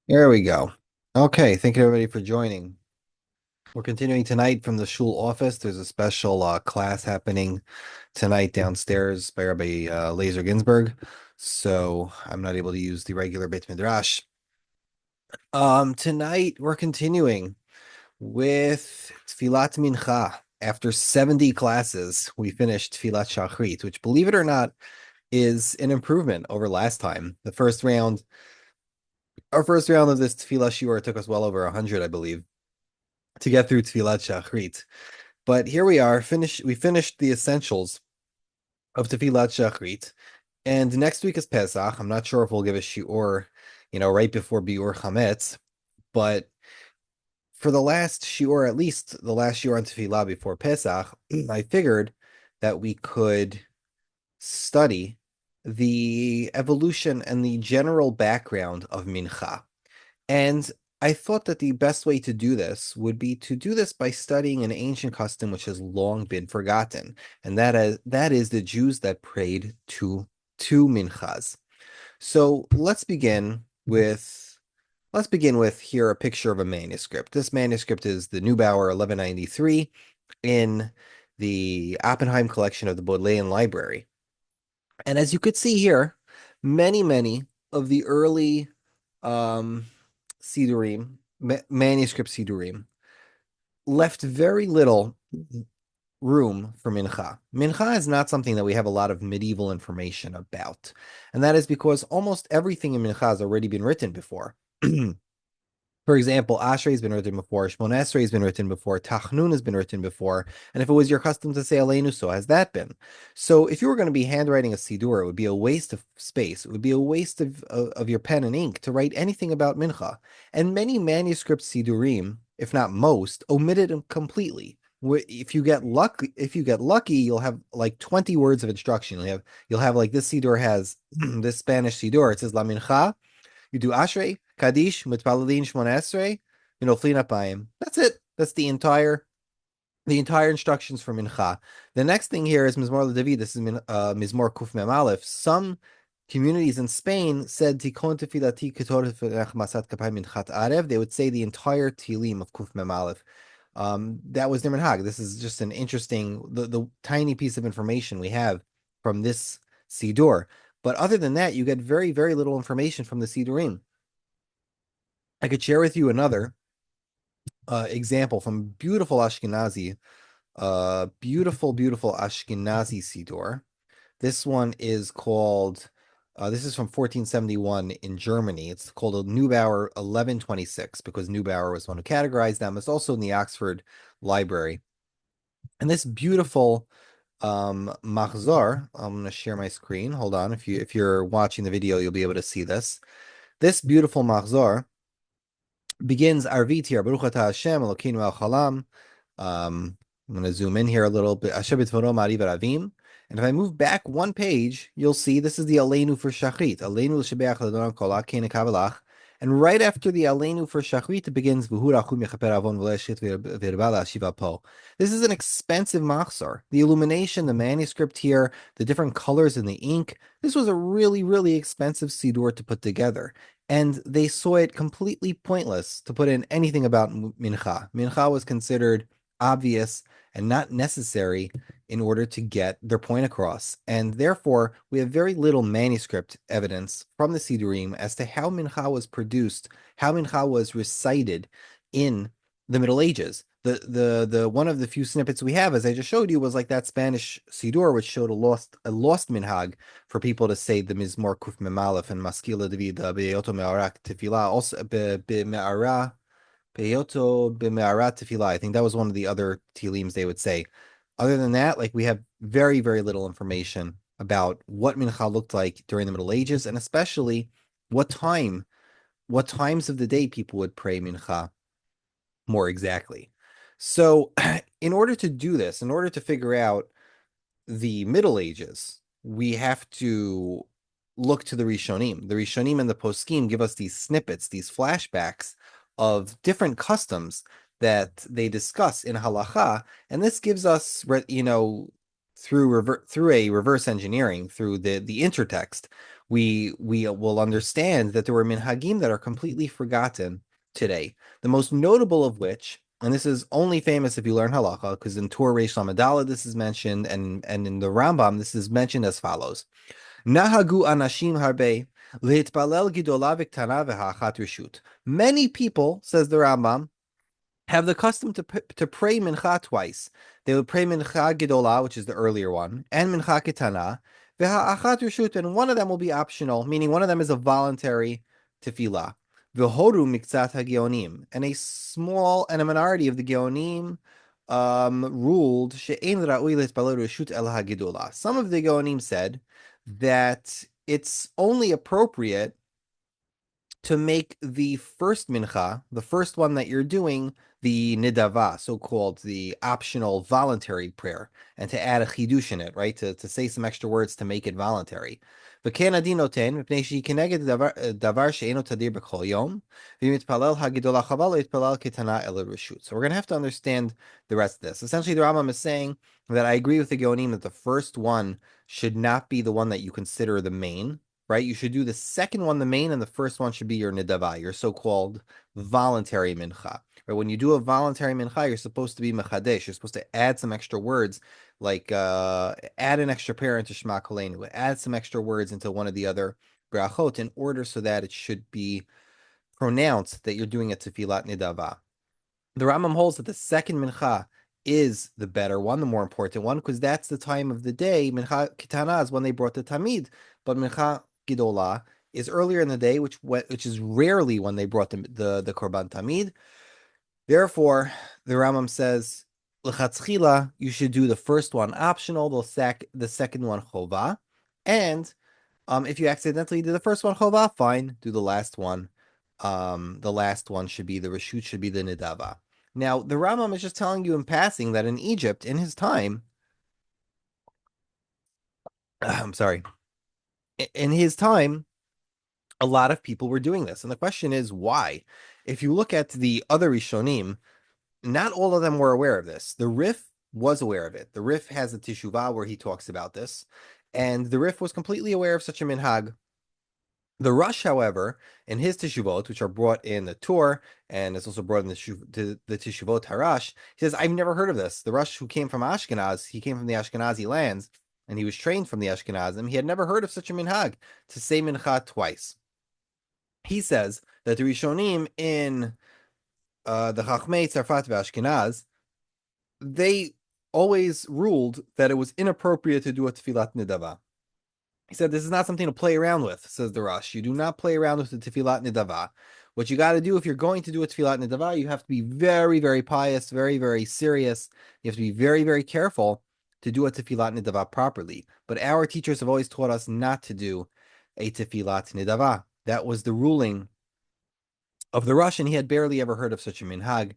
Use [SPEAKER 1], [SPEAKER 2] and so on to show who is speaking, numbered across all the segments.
[SPEAKER 1] There we go. Okay, thank you everybody for joining. We're continuing tonight from the shul office. There's a special class happening tonight downstairs by Rabbi Laser Ginsburg, so I'm not able to use the regular Beit Midrash. Tonight we're continuing with Tfilat Mincha. After 70 classes, we finished Tfilat Shachrit, which, believe it or not, is an improvement over last time. Our first round of this Tfilah Shiur took us well over 100, I believe, to get through Tfilat Shachrit. But here we are, we finished the essentials of Tfilat Shachrit. And next week is Pesach. I'm not sure if we'll give a shiur, right before Biur Chametz, but for the last shiur, at least the last shiur on Tefillah before Pesach, I figured that we could study the evolution and the general background of Mincha. And I thought that the best way to do this would be to do this by studying an ancient custom which has long been forgotten, and that is the Jews that prayed to minchas. So let's begin with here a picture of a manuscript. This manuscript is the Neubauer 1193 in the Oppenheim collection of the Bodleian Library. And as you could see here, many of the early um, Sidurim, manuscript Sidurim, left very little room for Mincha. Mincha is not something that we have a lot of medieval information about. And that is because almost everything in Mincha has already been written before. For example, Ashrei has been written before, Shmona Esrei has been written before, Tachnun has been written before, and if it was your custom to say Aleinu, so has that been. So if you were going to be handwriting a Sidur, it would be a waste of space. It would be a waste of your pen and ink to write anything about Mincha. And many manuscript Sidurim, if not most, omitted them completely. If you get lucky, you'll have like 20 words of instruction. You'll have like this Sidur has this Spanish Sidur. It says La Mincha. You do Ashrei, Kaddish, Mitpaladin, Shmona Esrei, Noflin Apayim. That's it. That's the entire instructions for Mincha. The next thing here is Mizmor LeDavid. This is Mizmor Kuf Mem Aleph. Some communities in Spain said Tikon Tefilati Ketor Masat Kapay Minchat Arev. They would say the entire Tilim of Kuf Mem Aleph. That was their minhag. This is just an interesting, the tiny piece of information we have from this Sidur. But other than that, you get very, very little information from the Sidurim. I could share with you another example from beautiful Ashkenazi Sidur. This one is called, this is from 1471 in Germany. It's called a Neubauer 1126 because Neubauer was one who categorized them. It's also in the Oxford Library. And this beautiful Machzor, I'm going to share my screen. Hold on. If you're watching the video, you'll be able to see this. This beautiful Machzor begins Arvit here. Baruch atah Hashem Elokeinu el Chalam. I'm going to zoom in here a little bit. Asher b'tzvaro ma'ariv aravim. And if I move back one page, you'll see this is the Aleinu for Shachrit. Aleinu l'shebeach l'adonam kol ha'kein kavalach. And right after the Aleinu for Shachrit, it begins V'hu rachum yechaper avon v'lo yashchit v'yirba la'ashiva po. This is an expensive machzor. The illumination, the manuscript here, the different colors in the ink. This was a really, really expensive siddur to put together. And they saw it completely pointless to put in anything about Mincha. Mincha was considered obvious and not necessary in order to get their point across. And therefore, we have very little manuscript evidence from the Sidurim as to how Mincha was produced, how Mincha was recited in the Middle Ages. The one of the few snippets we have, as I just showed you, was like that Spanish Sidur, which showed a lost minhag for people to say the Mizmor Kuf Memalef and Maskila David Be'yoto Me'arak Tefillah, also Be'me'ara Be'yoto Be'me'ara Tefillah. I think that was one of the other Tilims they would say. Other than that, like we have very, very little information about what Mincha looked like during the Middle Ages, and especially what times of the day people would pray Mincha more exactly. So, in order to do this, in order to figure out the Middle Ages, we have to look to the Rishonim. The Rishonim and the Poskim give us these snippets, these flashbacks of different customs that they discuss in halacha, and this gives us, through a reverse engineering, through the intertext, we will understand that there were minhagim that are completely forgotten today. The most notable of which, and this is only famous if you learn halacha, because in Torah Reish Lamed this is mentioned, and in the Rambam this is mentioned as follows: Nahagu anashim harbe leitpalel gidola v'ktana v'ha'achat reshut. Many people, says the Rambam, have the custom to pray mincha twice. They would pray mincha gedola, which is the earlier one, and mincha ketana, v'ha'achat reshut, and one of them will be optional, meaning one of them is a voluntary tefillah. V'horu miktzat hageonim, and a minority of the geonim ruled she'ein ra'ui leitpalel reshut el hagedola. Some of the geonim said that it's only appropriate to make the first mincha, the first one that you're doing, the nidava, so-called the optional voluntary prayer, and to add a chidush in it, right? To say some extra words to make it voluntary. So we're going to have to understand the rest of this. Essentially, the Rambam is saying that I agree with the Geonim that the first one should not be the one that you consider the main, right? You should do the second one the main, and the first one should be your nidava, your so-called voluntary mincha. Right? When you do a voluntary mincha, you're supposed to be mechadesh. You're supposed to add some extra words, like add an extra pair into Shema Koleinu, add some extra words into one of the other brachot in order so that it should be pronounced that you're doing a tefillat nidava. The Rambam holds that the second mincha is the better one, the more important one, because that's the time of the day. Mincha Kitana is when they brought the Tamid, but Mincha Gidola is earlier in the day, which is rarely when they brought the Korban Tamid. Therefore, the Rambam says, L'chatzchila, you should do the first one optional, the second one chova, and if you accidentally do the first one chova, fine, do the last one. The last one should be the reshut, should be the nidava. Now, the Rambam is just telling you in passing that in Egypt, in his time, I'm sorry, in his time, a lot of people were doing this. And the question is, why? If you look at the other Rishonim, not all of them were aware of this. The Rif was aware of it. The Rif has a Teshuvah where he talks about this. And the Rif was completely aware of such a minhag. The Rush, however, in his Teshuvot, which are brought in the Tur, and it's also brought in the Teshuvot Harash, he says, I've never heard of this. The Rush who came from Ashkenaz, he came from the Ashkenazi lands, and he was trained from the Ashkenazim. He had never heard of such a minhag, to say mincha twice. He says that the Rishonim in the Chachmei Tzarfat v'Ashkenaz, they always ruled that it was inappropriate to do a tefillat nidava. He said, this is not something to play around with, says the Rush. You do not play around with the tefillat nidava. What you got to do if you're going to do a tefillat nidava, you have to be very, very pious, very, very serious. You have to be very, very careful to do a tefillat nidava properly. But our teachers have always taught us not to do a tefillat nidava. That was the ruling of the Rush, and he had barely ever heard of such a minhag,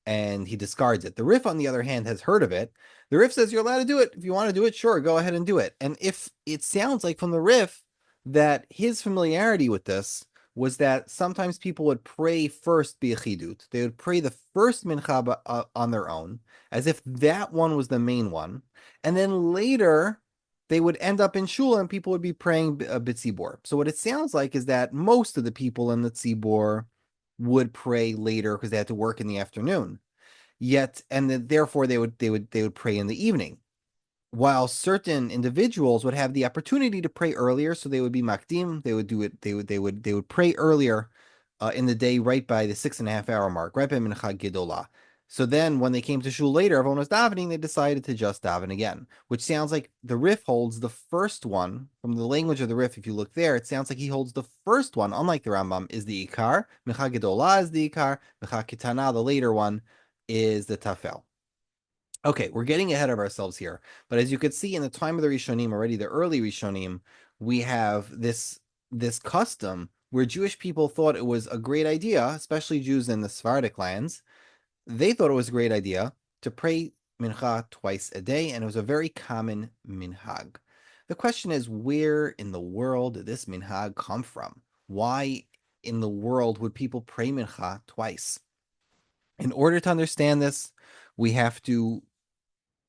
[SPEAKER 1] and he discards it. The Rif, on the other hand, has heard of it. The Rif says, you're allowed to do it. If you want to do it, sure, go ahead and do it. And if it sounds like from the Rif that his familiarity with this was that sometimes people would pray first bi'achidut. They would pray the first mincha on their own, as if that one was the main one. And then later, they would end up in shul and people would be praying b'tzibor. So what it sounds like is that most of the people in the tzibor would pray later because they had to work in the afternoon. Therefore they would pray in the evening. While certain individuals would have the opportunity to pray earlier, so they would be makdim, they would do it, they would pray earlier in the day, right by the 6.5 hour mark, right by Mincha Gedolah. So then when they came to shul later, everyone was davening, they decided to just daven again, which sounds like the Rif holds the first one. From the language of the Rif, if you look there, it sounds like he holds the first one, unlike the Rambam, is the Ikar. Mincha Gedolah is the Ikar. Mincha Ketana, the later one, is the Tafel. Okay, we're getting ahead of ourselves here. But as you could see in the time of the Rishonim, already the early Rishonim, we have this custom where Jewish people thought it was a great idea, especially Jews in the Sephardic lands. They thought it was a great idea to pray mincha twice a day, and it was a very common minhag. The question is, where in the world did this minhag come from? Why in the world would people pray mincha twice? In order to understand this, we have to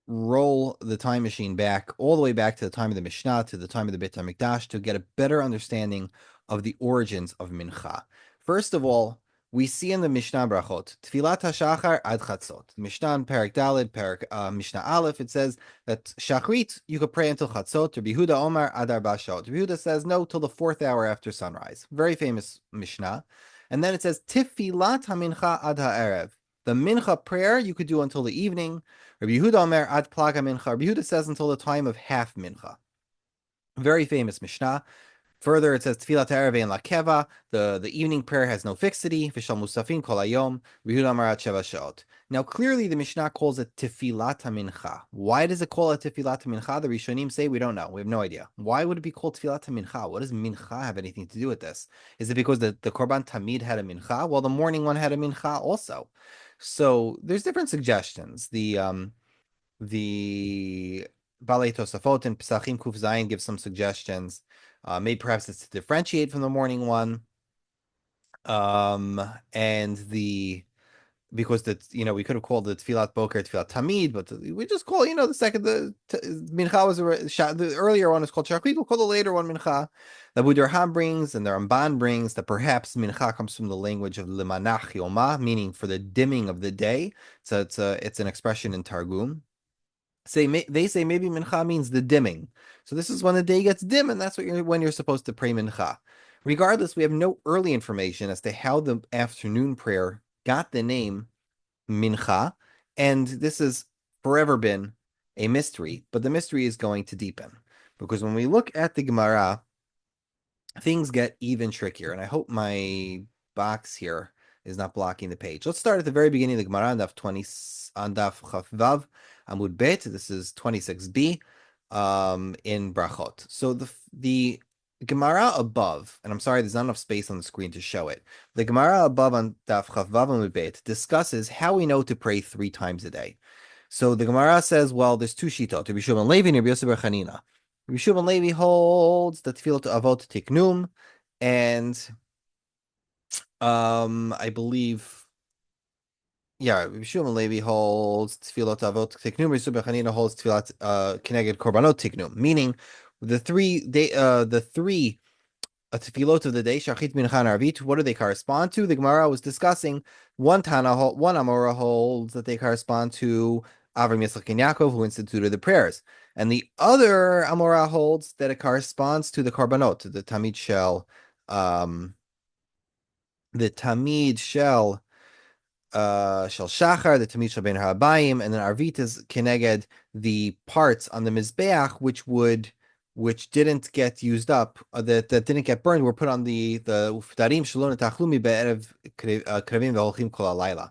[SPEAKER 1] roll the time machine back all the way back to the time of the Mishnah, to the time of the Beit HaMikdash, to get a better understanding of the origins of Mincha. First of all, we see in the Mishnah Brachot, Tfilat HaShachar ad Chatzot. Mishnah in Parak Daled, Mishnah Aleph, it says that Shachrit, you could pray until Chatzot. Rabbi Yehuda Omar ad Arba Shaot. Rabbi Yehuda says no, till the 4th hour after sunrise. Very famous Mishnah. And then it says Tfilat HaMincha ad Ha'erev. The Mincha prayer you could do until the evening. Rabbi Yehuda Omer ad plaga mincha. Rabbi Yehuda says until the time of half mincha. Very famous Mishnah. Further, it says Tfilat Erev and Lakeva. The evening prayer has no fixity. V'shal Musafin Kol Hayom. Rabbi Yehuda Omer ad Sheva Shaot. Now, clearly, the Mishnah calls it Tfilat Mincha. Why does it call it Tfilat Mincha? The Rishonim say we don't know. We have no idea. Why would it be called Tfilat Mincha? What does Mincha have anything to do with this? Is it because the Korban Tamid had a Mincha? Well, the morning one had a Mincha also. So there's different suggestions. The Balei Tosafot and Pesachim Kuf Zayin give some suggestions. Maybe perhaps it's to differentiate from the morning one. And because we could have called it Tfilat Boker, Tfilat Tamid, but we just call, the second, Mincha was the earlier one is called Shachrit, we'll call the later one Mincha. The Abu Dirham brings and the Ramban brings that perhaps Mincha comes from the language of Limanach Yoma, meaning for the dimming of the day. So it's an expression in Targum. They say maybe Mincha means the dimming. So this is when the day gets dim, and that's when you're supposed to pray Mincha. Regardless, we have no early information as to how the afternoon prayer got the name Mincha, and this has forever been a mystery, but the mystery is going to deepen. Because when we look at the Gemara, things get even trickier, and I hope my box here is not blocking the page. Let's start at the very beginning of the Gemara on Daf Chaf Vav Amud Bet. This is 26b in Brachot. So the Gemara above, and I'm sorry, there's not enough space on the screen to show it. The Gemara above on Daf Chaf Vav Amud Bet discusses how we know to pray 3 times a day. So the Gemara says, well, there's 2 shitot, Rabbi Shimon Levi and Rabbi Yosef bar Chanina. Rabbi Shimon Levi holds that Tefillah Avot Tiknum, and I believe, Rabbi Shimon Levi holds Tefillah Avot Tiknum. Rabbi Yosef bar Chanina holds Tefillah Keneged Korbanot Tiknum, meaning the three tefillot of the day, Shachit, Mincha, and Arvit. What do they correspond to? The Gemara was discussing one Amora holds that they correspond to Avram, Yitzchak, and Yaakov, who instituted the prayers, and the other Amora holds that it corresponds to the Korbanot, the Tamid Shel, Shel Shachar, the Tamid Shel Ben Harabayim, and then Arvit is Keneged, the parts on the Mizbeach which didn't get used up, that didn't get burned, were put on the Uftarim Shalom Tachlumi Be'erev Krevim Ve'olchim Kol Halayla.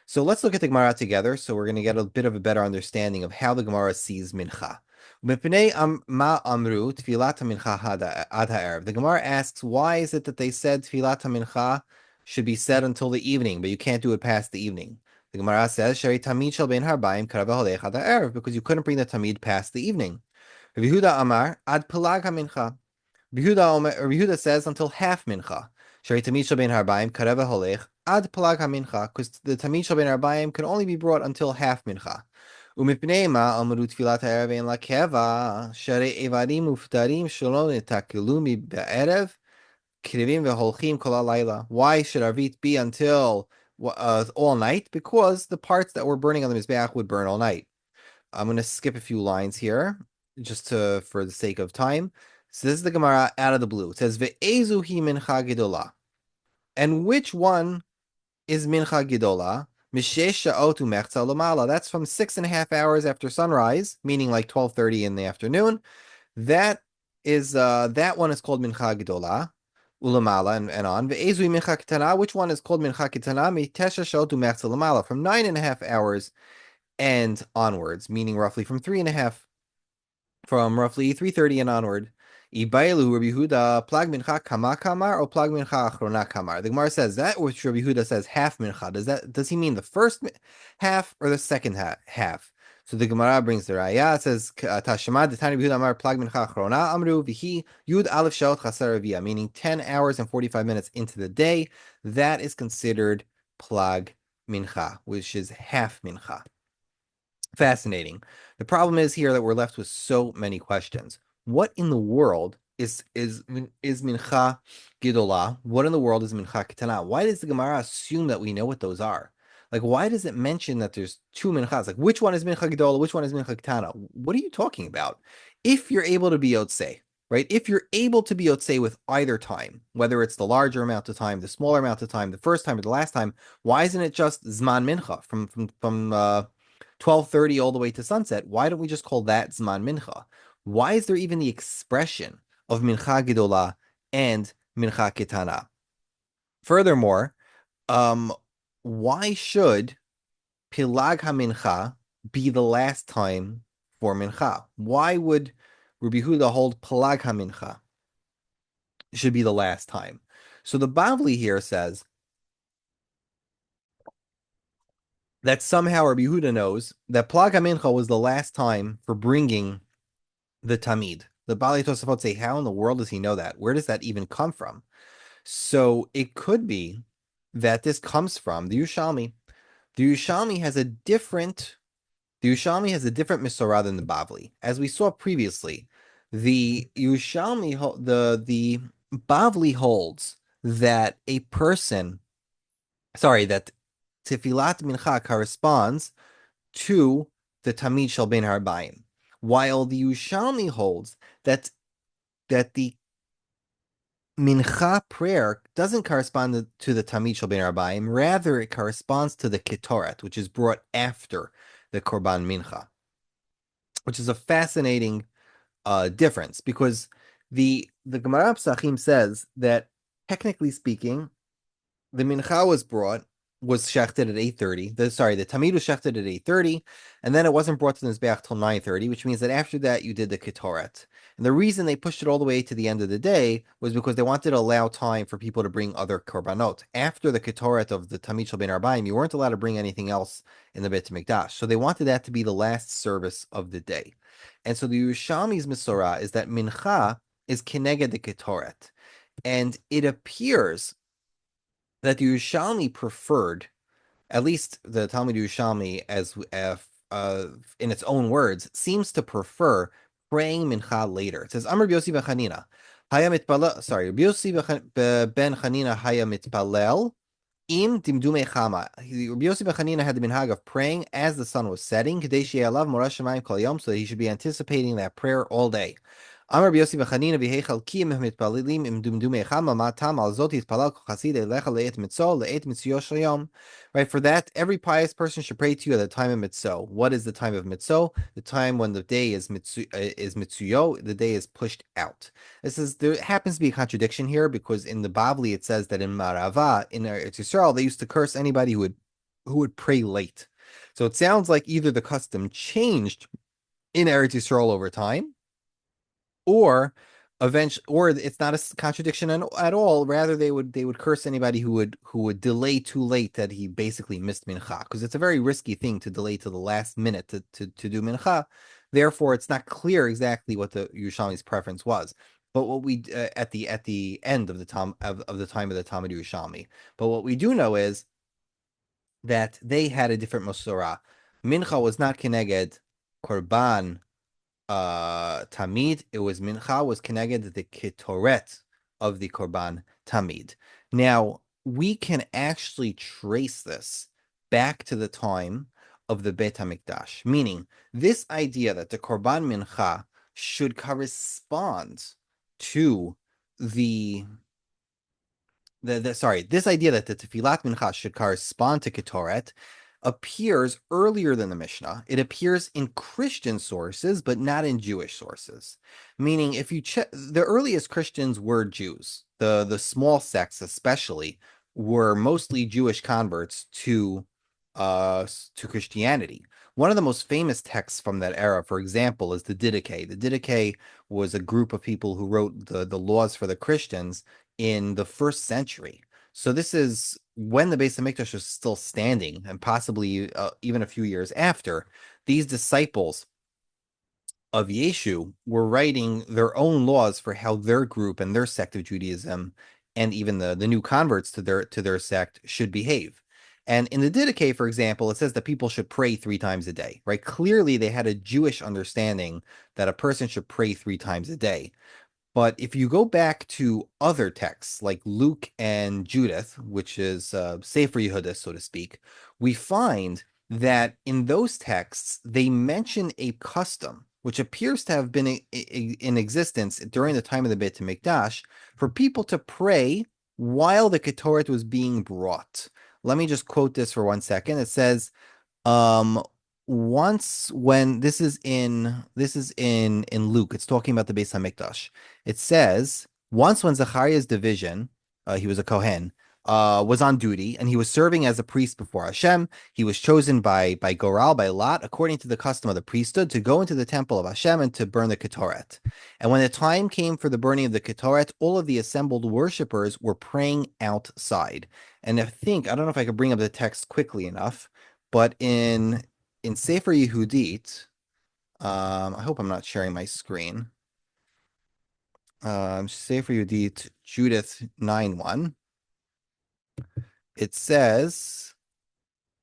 [SPEAKER 1] So let's look at the Gemara together. So we're going to get a bit of a better understanding of how the Gemara sees Mincha. The Gemara asks, why is it that they said Tfilat Mincha should be said until the evening, but you can't do it past the evening? The Gemara says, because you couldn't bring the Tamid past the evening. Rabbi Yehuda Amar ad pelag hamincha. Rabbi Yehuda says until half mincha. Shari tamid shel ben harbaim kareva holech ad pelag hamincha, because the tamid shel ben harbaim can only be brought until half mincha. Umipnei ma amru tfilat ha'erev ein lakeva shari evarim uftarim shalom netakilumi be'erev krivim ve'holchim kol halayla. Why should Arvit be until all night? Because the parts that were burning on the mizbeach would burn all night. I'm going to skip a few lines here, just for the sake of time. So this is the Gemara out of the blue. It says, Ve'ezu hi mincha gedola. And which one is mincha gedola? Mishesh sha'ot u'mechza lamala. That's from 6.5 hours after sunrise, meaning like 12:30 in the afternoon. That one is called mincha gedola, ulamala, and on. Ve'ezu hi mincha ketana. Which one is called mincha ketana? Mitesha sha'ot u'mechza lamala. From 9.5 hours and onwards, meaning roughly from 3:30 and onward. Ibailu Rabbi Yehuda plag mincha kama kamar or plag mincha achrona kamar. The Gemara says that which Rabbi Yehuda says half mincha. Does he mean the first half or the second half? So the Gemara brings the raya. It says Tashema the Tani Yehuda Amar plag mincha achrona amru vihi yud aleph shaot chaser avia, meaning 10 hours and 45 minutes into the day. That is considered plag mincha, which is half mincha. Fascinating. The problem is here that we're left with so many questions. What in the world is Mincha Gidolah? What in the world is Mincha Ketana? Why does the Gemara assume that we know what those are? Like, why does it mention that there's two Minchas? Like, which one is Mincha Gidolah? Which one is Mincha Ketana? What are you talking about? If you're able to be Yotzei, right? If you're able to be Yotzei with either time, whether it's the larger amount of time, the smaller amount of time, the first time or the last time, why isn't it just Zman Mincha from 12:30 all the way to sunset? Why don't we just call that Zman Mincha? Why is there even the expression of Mincha Gedola and Mincha Ketana? Furthermore, why should Pilag HaMincha be the last time for Mincha? Why would Rabbi Huda hold Pilag HaMincha should be the last time? So the Bavli here says that somehow Rabbi Huda knows that Pilag HaMincha was the last time for bringing the Tamid. The Bali Tosafot say, how in the world does he know that? Where does that even come from? So it could be that this comes from the Yerushalmi. The Yerushalmi has a different Misorah than the Bavli. As we saw previously, the Yerushalmi, the Bavli holds that that Tefilat Mincha corresponds to the Tamid Shel Ben Harbayim, while the Yerushalmi holds that the Mincha prayer doesn't correspond to the Tamid Shel Ben Harbayim, rather it corresponds to the Ketoret, which is brought after the Korban Mincha, which is a fascinating difference, because the Gemara Psachim says that technically speaking, the Mincha was shechted at 8:30. The Tamid was shechted at 8:30, and then it wasn't brought to the Mizbeach till 9:30, which means that after that you did the Ketoret. And the reason they pushed it all the way to the end of the day was because they wanted to allow time for people to bring other korbanot. After the Ketoret of the Tamid Shel Ben Arbaim, you weren't allowed to bring anything else in the Beit Mikdash. So they wanted that to be the last service of the day. And so the Yerushalmi's Misorah is that Mincha is Keneged the Ketoret. And it appears that the Yerushalmi preferred, at least the Talmud Yerushalmi, as in its own words, seems to prefer praying Mincha later. It says, Amr B'Yossi B'Chanina, Haya Mitpalel, B'Yossi Ben Chanina Haya Mitpalel, Im Dimdume Chama. Rabbi Yossi ben Chanina had the minhag of praying as the sun was setting, Kadei She'eh Alav Morah Shemayim Kol Yom, so that he should be anticipating that prayer all day. Amar Rabbi Yossi ben Chanina v'heichal kiyim mitpalilim im dumdume chama matam al zot yitpalal kol chasid elecha le'et mitzo le'et mitziyo shel yom. Right, for that, every pious person should pray to you at the time of mitzo. What is the time of mitzo? The time when the day is mitzuyo, the day is pushed out. There happens to be a contradiction here, because in the Bavli it says that in Marava, in Eretz Yisrael, they used to curse anybody who would pray late. So it sounds like either the custom changed in Eretz Yisrael over time, or it's not a contradiction at all. Rather, they would curse anybody who would delay too late, that he basically missed mincha, because it's a very risky thing to delay to the last minute to do mincha. Therefore, it's not clear exactly what the Yerushalmi's preference was. But what we at the end of the time of the Talmud Yerushalmi. But what we do know is that they had a different Masorah. Mincha was not Keneged Korban Tamid. It was Mincha was connected the Ketoret of the Korban Tamid. Now, we can actually trace this back to the time of the Beit HaMikdash, meaning this idea that the Korban Mincha should correspond to this idea that the Tefilat Mincha should correspond to Ketoret appears earlier than the Mishnah. It appears in Christian sources, but not in Jewish sources. Meaning, if you check, the earliest Christians were Jews. The small sects, especially, were mostly Jewish converts to Christianity. One of the most famous texts from that era, for example, is the Didache. The Didache was a group of people who wrote the laws for the Christians in the 1st century. So this is when the Beis Hamikdash was still standing, and possibly even a few years after. These disciples of Yeshu were writing their own laws for how their group and their sect of Judaism, and even the new converts to their sect, should behave. And in the Didache, for example, it says that people should pray 3 times a day, right? Clearly, they had a Jewish understanding that a person should pray 3 times a day. But if you go back to other texts like Luke and Judith, which is Sefer Yehuda, so to speak, we find that in those texts, they mention a custom which appears to have been in existence during the time of the Beit HaMikdash for people to pray while the Ketoret was being brought. Let me just quote this for 1 second. It says, um, once when this is in Luke, it's talking about the Beis Hamikdash. It says once when Zechariah's division, he was a Kohen, was on duty and he was serving as a priest before Hashem. He was chosen by Goral, by Lot, according to the custom of the priesthood, to go into the temple of Hashem and to burn the Ketoret. And when the time came for the burning of the Ketoret, all of the assembled worshippers were praying outside. And I don't know if I could bring up the text quickly enough. But in Sefer Yehudit, I hope I'm not sharing my screen. Sefer Yehudit, Judith 9:1. It says,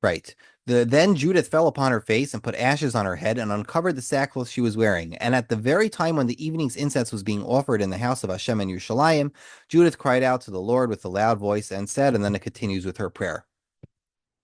[SPEAKER 1] right. Then Judith fell upon her face and put ashes on her head and uncovered the sackcloth she was wearing. And at the very time when the evening's incense was being offered in the house of Hashem in Yerushalayim, Judith cried out to the Lord with a loud voice and said, and then it continues with her prayer.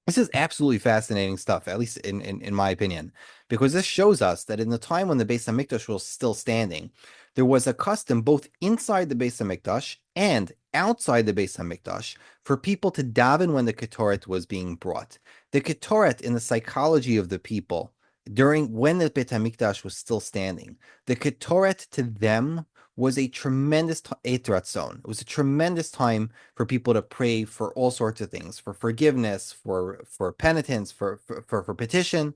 [SPEAKER 1] This is absolutely fascinating stuff, at least in my opinion, because this shows us that in the time when the Beis Hamikdash was still standing, there was a custom both inside the Beis Hamikdash and outside the Beis Hamikdash for people to daven when the Ketoret was being brought. The Ketoret, in the psychology of the people, during when the Beit Hamikdash was still standing, the Ketoret to them was a tremendous zone. It was a tremendous time for people to pray for all sorts of things, for forgiveness, for penitence, for petition,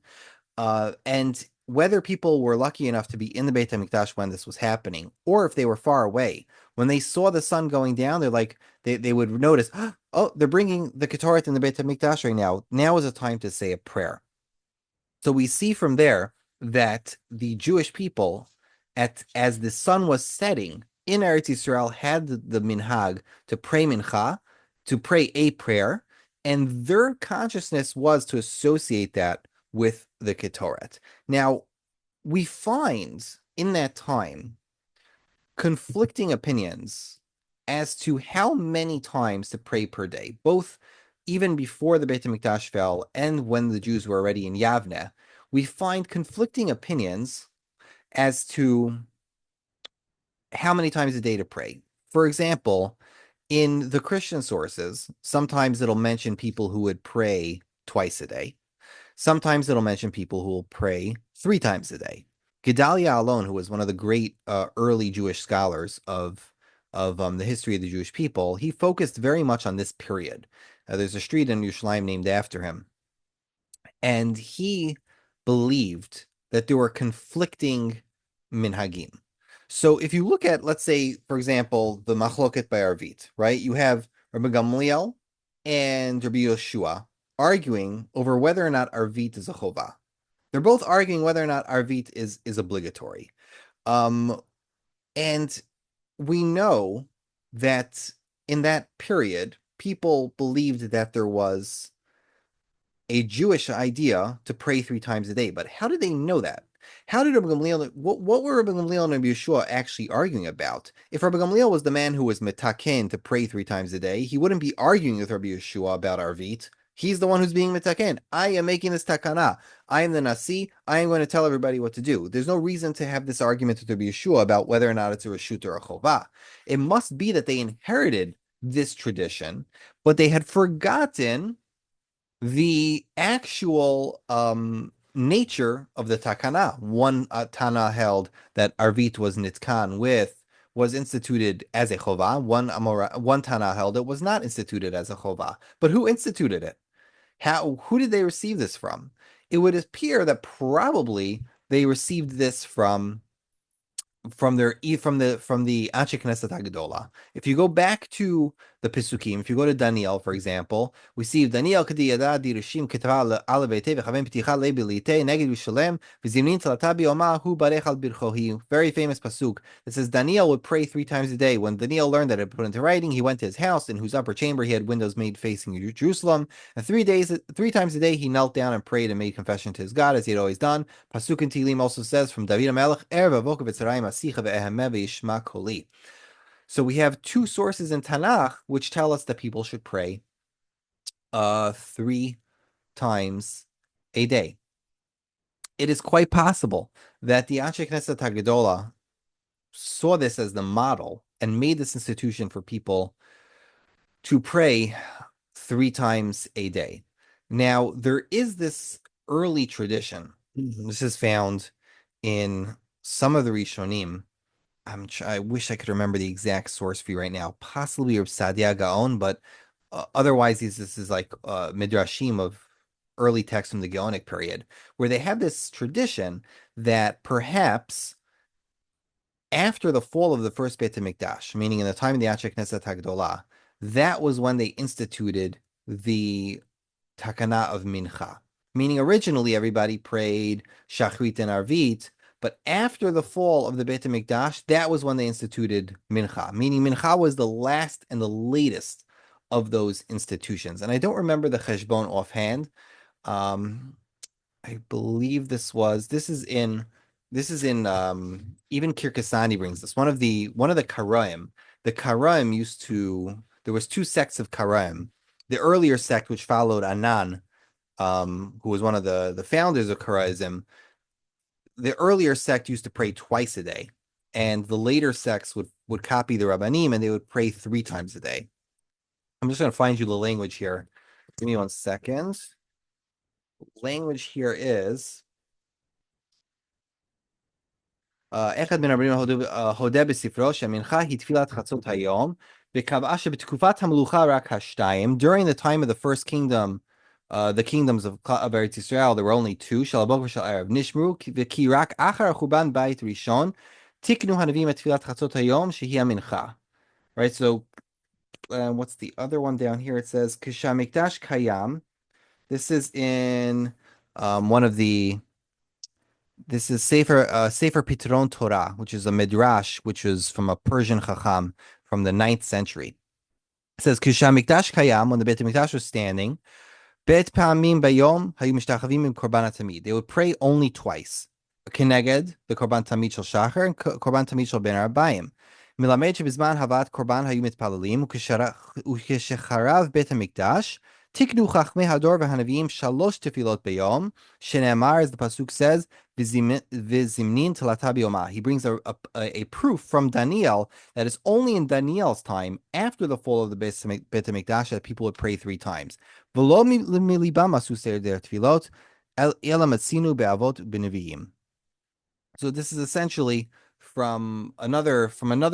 [SPEAKER 1] and whether people were lucky enough to be in the Beit HaMikdash when this was happening, or if they were far away, when they saw the sun going down, they would notice, oh, they're bringing the Ketoret in the Beit HaMikdash right now. Now is a time to say a prayer. So we see from there that the Jewish people, as the sun was setting in Eretz Yisrael, had the minhag to pray mincha, to pray a prayer, and their consciousness was to associate that with the Ketoret. Now, we find in that time conflicting opinions as to how many times to pray per day, both even before the Beit HaMikdash fell and when the Jews were already in Yavne. We find conflicting opinions as to how many times a day to pray. For example, in the Christian sources, sometimes it'll mention people who would pray twice a day. Sometimes it'll mention people who will pray 3 times a day. Gedalia alone, who was one of the great early Jewish scholars of the history of the Jewish people, he focused very much on this period. There's a street in Yerushalayim named after him. And he believed that there were conflicting minhagim. So if you look at, let's say, for example, the Machloket by Arvit, right? You have Rabbi Gamliel and Rabbi Yoshua arguing over whether or not Arvit is a chovah. They're both arguing whether or not Arvit is obligatory. And we know that in that period, people believed that there was a Jewish idea to pray 3 times a day. But how did they know that? How did Rabbi Gamliel, what were Rabbi Gamliel and Rabbi Yeshua actually arguing about? If Rabbi Gamliel was the man who was metaken to pray 3 times a day, he wouldn't be arguing with Rabbi Yeshua about Arvit. He's the one who's being metaken. I am making this takana. I am the Nasi. I am going to tell everybody what to do. There's no reason to have this argument with Rabbi Yeshua about whether or not it's a reshut or a chovah. It must be that they inherited this tradition, but they had forgotten the actual nature of the takana. One Tana held that Arvit was instituted as a chovah. One Tana held it was not instituted as a chovah. But who instituted it? Who did they receive this from? It would appear that probably they received this from the Anshe Knesset Hagdola. If you go back to the Pesukim. If you go to Daniel, for example, we see Daniel kadi yada dirushim ketva ala veite v'chavem pticha lebilite neged Yerushalem v'zimnin tlata bi'oma hu barech al birchohi. Very famous pasuk that says Daniel would pray 3 times a day. When Daniel learned that it put into writing, he went to his house in whose upper chamber he had windows made facing Jerusalem. And 3 times a day he knelt down and prayed and made confession to his God as he had always done. Pasuk in Tehillim also says from David HaMelech, Erev avoka v'tzarayim asicha ve'ehemeh ve'yishma koli. So we have 2 sources in Tanakh which tell us that people should pray 3 times a day. It is quite possible that the Anshe Knesset HaGedolah saw this as the model and made this institution for people to pray 3 times a day. Now, there is this early tradition. This is found in some of the Rishonim. I wish I could remember the exact source for you right now. Possibly Reb Sadia Gaon, but otherwise, this is like midrashim of early texts from the Gaonic period, where they have this tradition that perhaps after the fall of the first Beit HaMikdash, meaning in the time of the Anshe Knesset HaGedolah, that was when they instituted the Takana of Mincha. Meaning originally everybody prayed Shachrit and Arvit, but after the fall of the Beit HaMikdash, that was when they instituted Mincha. Meaning Mincha was the last and the latest of those institutions. And I don't remember the Cheshbon offhand. I believe this is in even Kirkasani brings this. One of the Karaim. The Karaim there was 2 sects of Karaim. The earlier sect, which followed Anan, who was one of the founders of Karaism, the earlier sect used to pray twice a day, and the later sects would copy the Rabbanim, and they would pray 3 times a day. I'm just going to find you the language here. Give me 1 second. Language here is אחד מן הרבנים הודה בספרו שהמנחה היא תפילת חצות היום, וקבעה שבתקופת המלוכה רק 2. During the time of the first kingdom, the kingdoms of Eretz Yisrael, there were only 2, של הבוקר ושל הערב, נשמרו, וכי רק אחר החורבן בית ראשון, תיקנו הנביאים את תפילת חצות היום, שהיא המנחה. Right, so what's the other one down here? It says, כשהמקדש קיים, this is in one of the This is Sefer Pitron Torah, which is a midrash, which is from a Persian chacham from the 9th century. It says, "Kishamikdash kayam," when the Beit Hamikdash was standing, Bet pa'amim bayom hayu mishtachavim im korban tamid. They would pray only twice. Keneged, the korban tamid shel shachar, and korban tamid shel ben arbayim. Milamed shebizman havat korban hayu mitpalalim, ukeshecharav Beit Hamikdash. Tiknu chachmei hador v'hanavim shalosh tefilot bayom. Shene'amar, as the pasuk says, v'zimnin telata biyoma. He brings a proof from Daniel that it's only in Daniel's time, after the fall of the Beit Hamikdash, that people would pray 3 times. V'lo milibam asu seder tefilot ela matzinu be'avot b'neviim. So this is essentially from another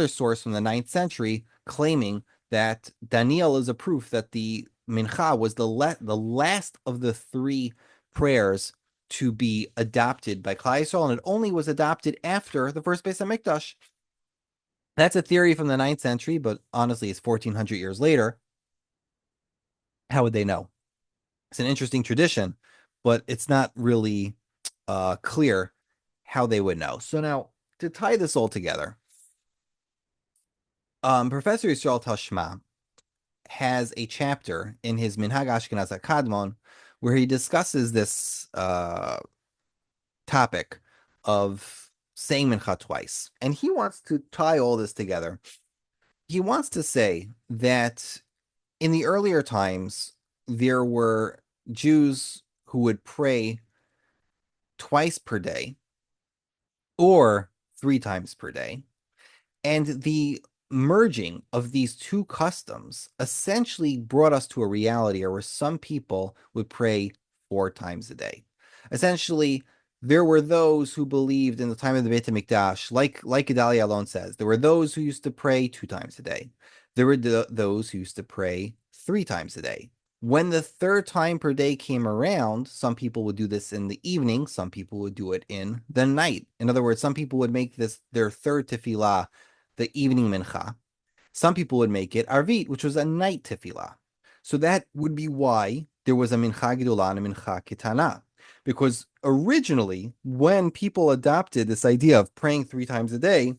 [SPEAKER 1] source from the 9th century, claiming that Daniel is a proof that the Mincha was the last of the 3 prayers to be adopted by Klal Yisrael, and it only was adopted after the first Beit HaMikdash. That's a theory from the 9th century, but honestly, it's 1400 years later. How would they know? It's an interesting tradition, but it's not really clear how they would know. So now, to tie this all together, Professor Yisrael Tashma has a chapter in his Minhag Ashkenaz HaKadmon where he discusses this topic of saying Mincha twice. And he wants to tie all this together. He wants to say that in the earlier times, there were Jews who would pray twice per day or 3 times per day. And the merging of these 2 customs essentially brought us to a reality where some people would pray 4 times a day. Essentially, there were those who believed in the time of the Beit HaMikdash, like Gedalia alone says, there were those who used to pray 2 times a day. There were those who used to pray 3 times a day. When the 3rd time per day came around, some people would do this in the evening, some people would do it in the night. In other words, some people would make this their 3rd tefillah, the evening mincha. Some people would make it Arvit, which was a night tefillah. So that would be why there was a Mincha Gedolah and a Mincha Ketana. Because originally, when people adopted this idea of praying 3 times a day,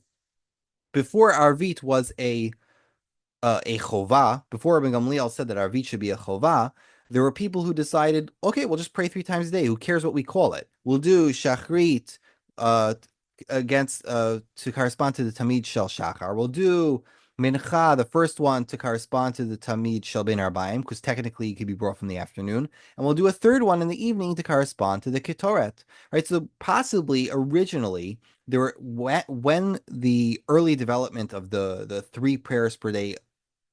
[SPEAKER 1] before Arvit was a chovah, before Rabbi Gamliel said that Arvit should be a chovah, there were people who decided, okay, we'll just pray 3 times a day. Who cares what we call it? We'll do Shachrit uh, against to correspond to the Tamid Shel Shachar. We'll do Mincha, the first one, to correspond to the Tamid Shel Ben Arbaim, because technically it could be brought from the afternoon. And we'll do a third one in the evening to correspond to the Ketoret. Right? So possibly originally there were when the early development of the 3 prayers per day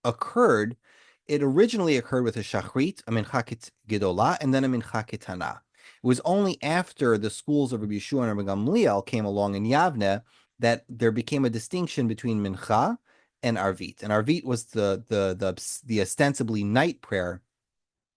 [SPEAKER 1] occurred, it originally occurred with a shachrit, a mincha gedolah, and then a mincha ketana. It was only after the schools of Rabbi Yeshua and Rabbi Gamliel came along in Yavne that there became a distinction between mincha and arvit. And arvit was the ostensibly night prayer,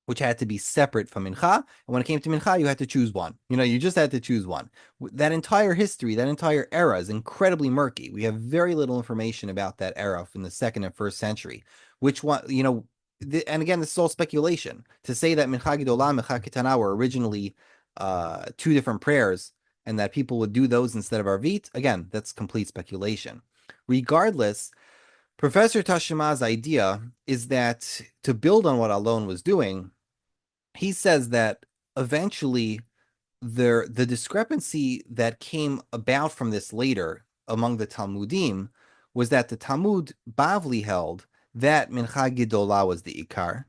[SPEAKER 1] which had to be separate from Mincha. And when it came to Mincha, you had to choose one. You just had to choose one. That entire history, that entire era is incredibly murky. We have very little information about that era from the second and first century. Which one, and again, this is all speculation. To say that Mincha Gedolah and Mincha Ketana were originally 2 different prayers and that people would do those instead of Arvit, again, that's complete speculation. Regardless, Professor Tashima's idea is that to build on what Alon was doing, he says that eventually the discrepancy that came about from this later among the Talmudim was that the Talmud Bavli held that Mincha Gedolah was the Ikar,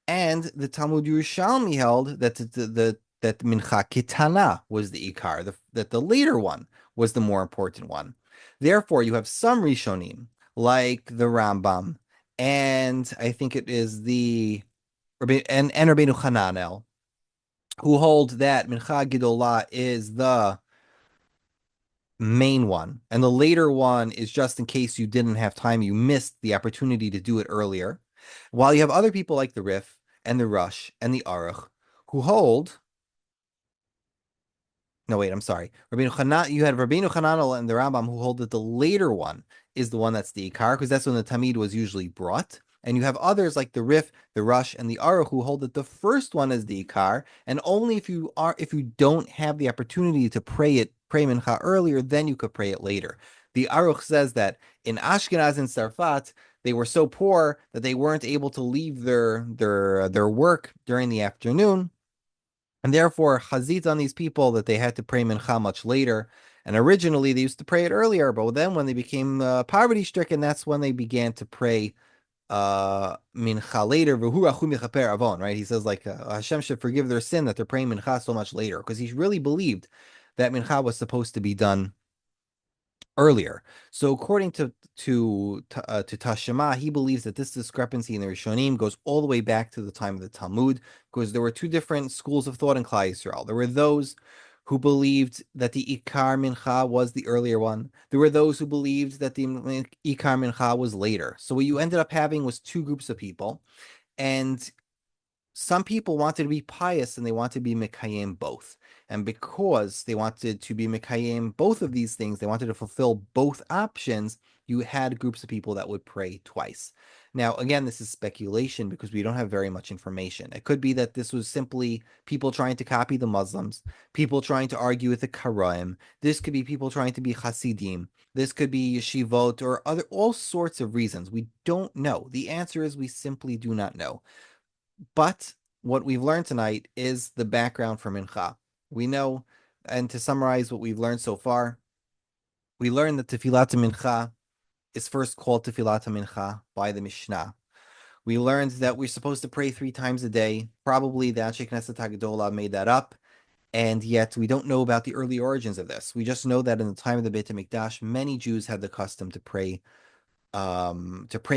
[SPEAKER 1] and the Talmud Yerushalmi held that that Mincha Ketana was the Ikar, that the later one was the more important one. Therefore, you have some Rishonim, like the Rambam, and I think it is and Rabbeinu Hananel, who hold that Mincha Gedolah is the main one, and the later one is just in case you didn't have time, you missed the opportunity to do it earlier. While you have other people like the Rif and the Rush and the Aruch who hold. No, wait, I'm sorry. You had Rabbeinu Hananel and the Rambam who hold that the later one is the one that's the Ikar, because that's when the Tamid was usually brought. And you have others like the Rif, the Rush, and the Aruch who hold that the first one is the Ikar, and only if you don't have the opportunity to pray Mincha earlier, then you could pray it later. The Aruch says that in Ashkenaz and Sarfat, they were so poor that they weren't able to leave their work during the afternoon. And therefore, chazit on these people that they had to pray mincha much later. And originally, they used to pray it earlier, but then when they became poverty-stricken, that's when they began to pray mincha later. Right? He says like Hashem should forgive their sin that they're praying mincha so much later, because he really believed that mincha was supposed to be done earlier. So according to Tashima, he believes that this discrepancy in the Rishonim goes all the way back to the time of the Talmud, because there were 2 different schools of thought in Klal Yisrael. There were those who believed that the Ikar Mincha was the earlier one. There were those who believed that the Ikar Mincha was later. So what you ended up having was 2 groups of people, and some people wanted to be pious and they wanted to be Mekayim both. And because they wanted to be Mekayim both of these things, they wanted to fulfill both options, you had groups of people that would pray twice. Now, again, this is speculation because we don't have very much information. It could be that this was simply people trying to copy the Muslims, people trying to argue with the Karaim. This could be people trying to be Hasidim. This could be yeshivot or all sorts of reasons. We don't know. The answer is we simply do not know. But what we've learned tonight is the background for Mincha. We know, and to summarize what we've learned so far, we learned that Tefillat Mincha is first called Tefillat Mincha by the Mishnah. We learned that we're supposed to pray 3 times a day. Probably the Anshe Knesset HaGedolah made that up, and yet we don't know about the early origins of this. We just know that in the time of the Beit HaMikdash, many Jews had the custom to pray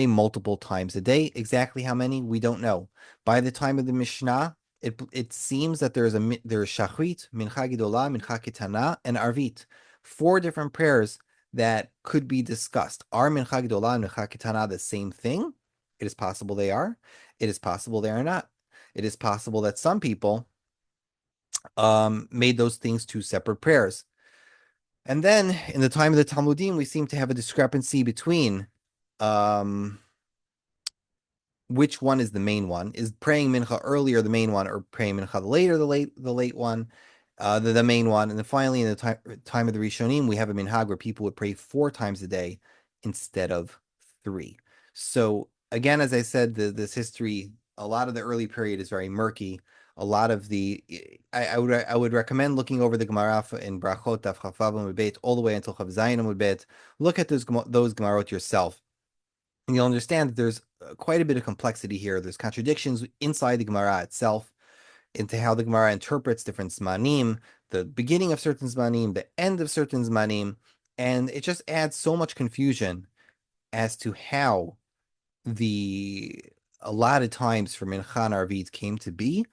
[SPEAKER 1] multiple times a day. Exactly how many, we don't know. By the time of the Mishnah, it seems that there's Shachrit, Mincha Gedolah, Mincha Ketana, and Arvit. 4 different prayers that could be discussed. Are Mincha Gedolah and Mincha Ketana the same thing? It is possible they are. It is possible they are not. It is possible that some people made those things 2 separate prayers. And then in the time of the Talmudim, we seem to have a discrepancy between um which one is the main one? Is praying mincha earlier the main one, or praying mincha later the late one, the main one? And then finally, in the time of the Rishonim, we have a minhag where people would pray 4 times a day instead of 3. So again, as I said, this history, a lot of the early period is very murky. A lot of the, I would recommend looking over the Gemara in Brachot Daf Chaf Vav Amud Bet all the way until Chav Zayin Amud Bet. Look at those Gemarot yourself, and you'll understand that there's quite a bit of complexity here. There's contradictions inside the Gemara itself into how the Gemara interprets different zmanim, the beginning of certain zmanim, the end of certain zmanim, and it just adds so much confusion as to how the allotted times for Mincha and Arvit came to be,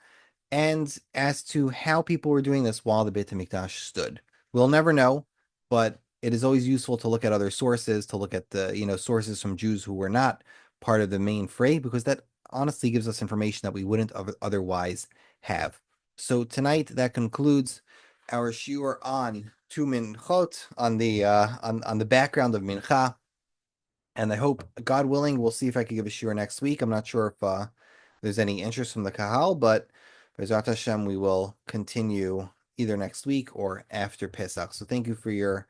[SPEAKER 1] and as to how people were doing this while the Beit HaMikdash stood. We'll never know, but it is always useful to look at other sources, to look at the, sources from Jews who were not part of the main fray, because that honestly gives us information that we wouldn't otherwise have. So tonight, that concludes our shiur on two minchot, on the background of mincha. And I hope, God willing, we'll see if I can give a shiur next week. I'm not sure if there's any interest from the Kahal, but B'ezrat Hashem, we will continue either next week or after Pesach. So thank you for your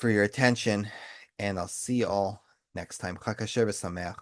[SPEAKER 1] attention, and I'll see you all next time. Chag Kasher v'Sameach.